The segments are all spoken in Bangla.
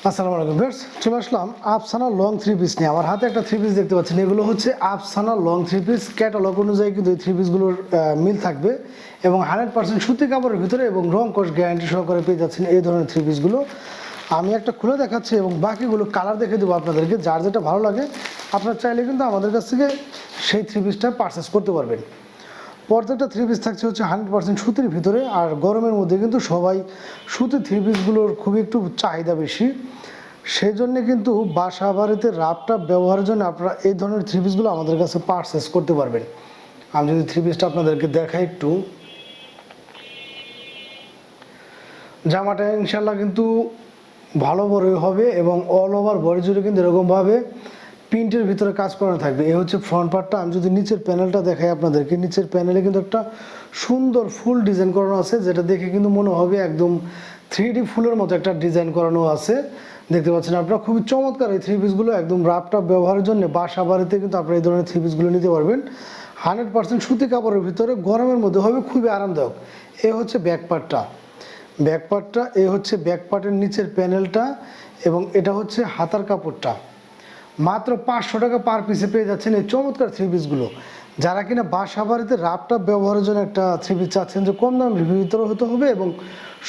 আসসালামু আলাইকুম ভিউয়ার্স, চলে আসলাম আফসানা লং থ্রি পিস নিয়ে। আমার হাতে একটা থ্রি পিস দেখতে পাচ্ছেন, এগুলো হচ্ছে Afsana long three piece. Catalogue অনুযায়ী কিন্তু এই থ্রি পিসগুলোর মিল থাকবে এবং 100% সুতি কাপড়ের ভিতরে এবং রং কস গ্যারান্টি সহকারে পেয়ে যাচ্ছেন এই ধরনের থ্রি পিসগুলো। আমি একটা খুলে দেখাচ্ছি এবং বাকিগুলো কালার দেখে দেবো আপনাদেরকে। যার যেটা ভালো লাগে আপনার চাইলে কিন্তু আমাদের কাছ থেকে সেই থ্রি পিসটা পারচেস করতে পারবেন। প্রত্যেকটা থ্রি পিস থাকছে হচ্ছে 100% সুতির ভিতরে। আর গরমের মধ্যে কিন্তু সবাই সুতির থ্রি পিসগুলোর খুবই একটু চাহিদা বেশি, সেই জন্য কিন্তু বাসা বাড়িতে রাফটা ব্যবহারের জন্য আপনারা এই ধরনের থ্রি পিসগুলো আমাদের কাছে পারচেস করতে পারবেন। আমি যদি থ্রি পিসটা আপনাদেরকে দেখাই একটু, জামাটা ইনশাল্লাহ কিন্তু ভালো বড়ই হবে এবং অল ওভার বডি জুড়ে কিন্তু এরকমভাবে প্রিন্টের ভিতরে কাজ করানো থাকবে। এই হচ্ছে ফ্রন্ট পার্টটা। আমি যদি নিচের প্যানেলটা দেখাই আপনাদেরকে, নিচের প্যানেলে কিন্তু একটা সুন্দর ফুল ডিজাইন করানো আছে, যেটা দেখে কিন্তু মনে হবে একদম 3D ফুলের মতো একটা ডিজাইন করানো আছে। দেখতে পাচ্ছেন আপনারা, খুবই চমৎকার এই থ্রি পিসগুলো। একদম রাফটা ব্যবহারের জন্য বাসা বাড়িতে কিন্তু আপনারা এই ধরনের থ্রি পিসগুলো নিতে পারবেন। 100% সুতি কাপড়ের ভিতরে গরমের মধ্যে হবে খুবই আরামদায়ক। এ হচ্ছে ব্যাক পার্টটা, এই হচ্ছে ব্যাক পার্টের নিচের প্যানেলটা এবং এটা হচ্ছে হাতার কাপড়টা। মাত্র 500 টাকা পার পিসে পেয়ে যাচ্ছেন এই চমৎকার থ্রি পিসগুলো। যারা কিনা বাসা বাড়িতে রাফটা ব্যবহারের জন্য একটা থ্রি পিস চাচ্ছেন যে কম দামের ভিতরে হতে হবে এবং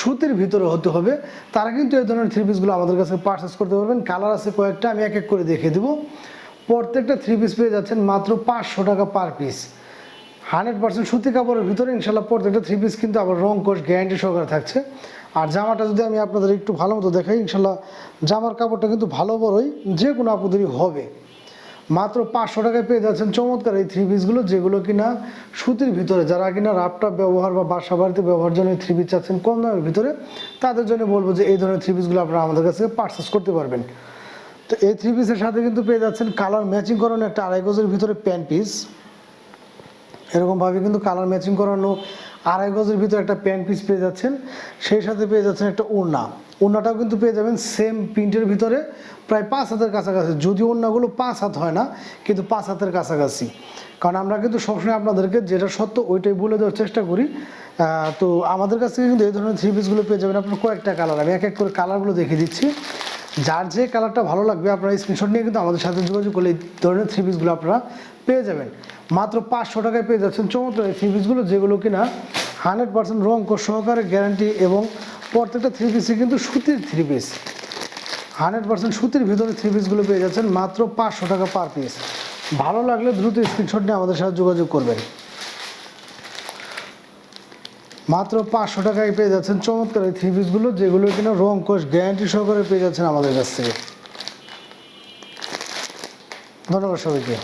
সুতির ভিতরে হতে হবে, তারা কিন্তু এই ধরনের থ্রি পিসগুলো আমাদের কাছে পারচেস করতে পারবেন। কালার আছে কয়েকটা, আমি এক এক করে দেখিয়ে দেবো। প্রত্যেকটা থ্রি পিস পেয়ে যাচ্ছেন মাত্র 500 টাকা পার পিস। 100% সুতি কাপড়ের ভিতরে ইনশাল্লাহ প্রত্যেকটা থ্রি পিস কিন্তু আবার রং কোষ গ্যারান্টি সহকারে থাকছে। আর জামাটা যদি আমি আপনাদের একটু ভালো মতো দেখাই, ইনশাল্লাহ জামার কাপড়টা কিন্তু ভালো বড়ই, যে কোনো আপনাদেরই হবে। মাত্র 500 টাকায় পেয়ে যাচ্ছেন চমৎকার এই থ্রি পিসগুলো, যেগুলো কিনা সুতির ভিতরে। যারা কিনা রাফটা ব্যবহার বা বাসা বাড়িতে ব্যবহারের জন্য থ্রি পিস চাচ্ছেন কম দামের ভিতরে, তাদের জন্য বলবো যে এই ধরনের থ্রি পিসগুলো আপনারা আমাদের কাছে পারচেস করতে পারবেন। তো এই থ্রি পিসের সাথে কিন্তু পেয়ে যাচ্ছেন কালার ম্যাচিং করানো একটা 2.5 গজের ভিতরে প্যান্ট পিস। এরকমভাবে কিন্তু কালার ম্যাচিং করানো 2.5 গজের ভিতরে একটা প্যান্ট পিস পেয়ে যাচ্ছেন। সেই সাথে পেয়ে যাচ্ছেন একটা ওড়নাটাও কিন্তু পেয়ে যাবেন সেম প্রিন্টের ভিতরে, প্রায় 5 হাতের কাছাকাছি। যদিও ওড়নাগুলো 5 হাত হয় না, কিন্তু 5 হাতের কাছাকাছি। কারণ আমরা কিন্তু সবসময় আপনাদেরকে যেটা সত্য ওইটাই বলে দেওয়ার চেষ্টা করি। তো আমাদের কাছ থেকে কিন্তু এই ধরনের থ্রি পিসগুলো পেয়ে যাবেন আপনার কয়েকটা কালার। আমি এক এক করে কালারগুলো দেখিয়ে দিচ্ছি। যার যে কালারটা ভালো লাগবে আপনারা স্ক্রিনশট নিয়ে কিন্তু আমাদের সাথে যোগাযোগ করলে এই ধরনের থ্রি পিসগুলো আপনারা পেয়ে যাবেন। মাত্র 500 টাকায় পেয়ে যাচ্ছেন চমৎকার এই থ্রি পিসগুলো, যেগুলো কিনা 100% রং কোষ সহকারে গ্যারান্টি এবং প্রত্যেকটা থ্রি পিসই কিন্তু সুতির থ্রি পিস। 100% সুতির ভিতরে থ্রি পিসগুলো পেয়ে যাচ্ছেন মাত্র 500 টাকা পার পিস। ভালো লাগলে দ্রুত স্ক্রিনশট নিয়ে আমাদের সাথে যোগাযোগ করবেন। মাত্র 500 টাকায় পেয়ে যাচ্ছেন চমৎকার এই থ্রি পিসগুলো, যেগুলো কিনা রং কোষ গ্যারান্টি সহকারে পেয়ে যাচ্ছেন আমাদের কাছ থেকে। ধন্যবাদ সবাইকে।